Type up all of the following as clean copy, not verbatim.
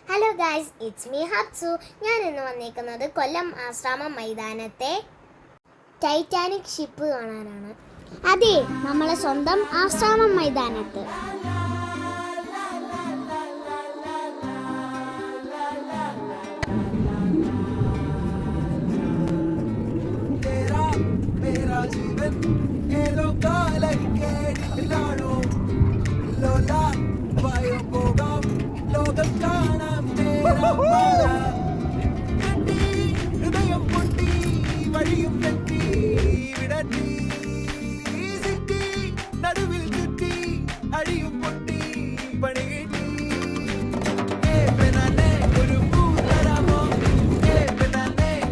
Hello guys, it's me ഹബ്സു. ഞാൻ ഇന്ന് വന്നിരിക്കുന്നത് കൊല്ലം ആശ്രാമം മൈതാനത്തെ ടൈറ്റാനിക് ഷിപ്പ് കാണാനാണ്. അതെ, നമ്മളെ സ്വന്തം ആശ്രാമം മൈതാനത്ത്. ഹൃദയം പൊട്ടി വഴിയും തെറ്റി വിടറ്റി സിറ്റി നടുവിൽ ചുറ്റി അഴിയും പൊട്ടി പണി കിട്ടി ഒരു പൂ തരാമോ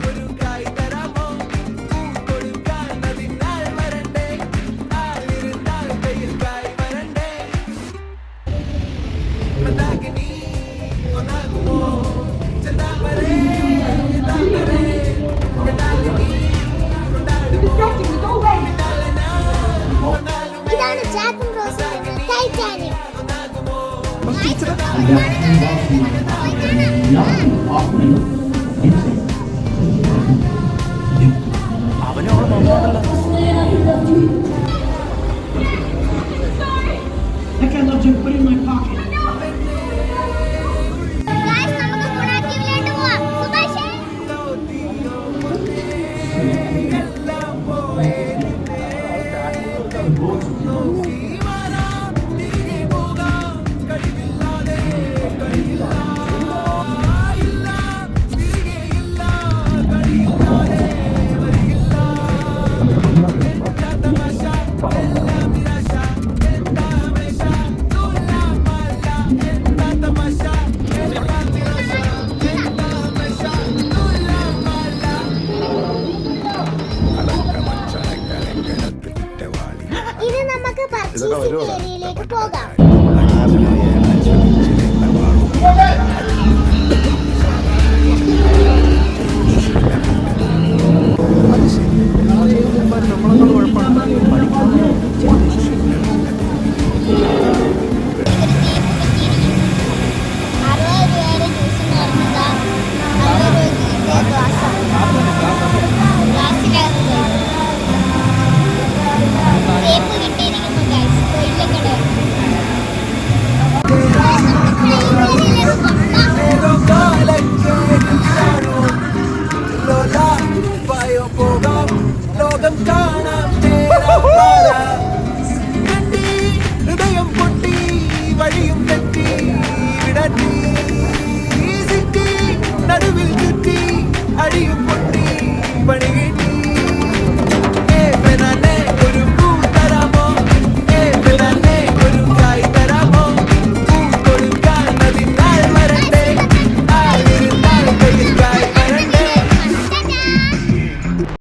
ഒരു കായ് തരാമോ പൂ കൊടുക്കാൻ അതിനാൽ വരണ്ടേ ആളിരുന്നാൽ കയ്യിൽ കായ് വരണ്ടേ മതാകിനി ഒന്നാകുമോ ഇതാണ് ജാക്കും റോസും ടൈറ്റാനിക്. ഇത് നമുക്ക് പർച്ചേസിംഗ് ഏരിയയിലേക്ക് പോകാം. ഹൃദയം പൊട്ടി വഴിയും തെറ്റി വിടറ്റി സിറ്റി നടുവിൽ ചുറ്റി അഴിയും പൊട്ടി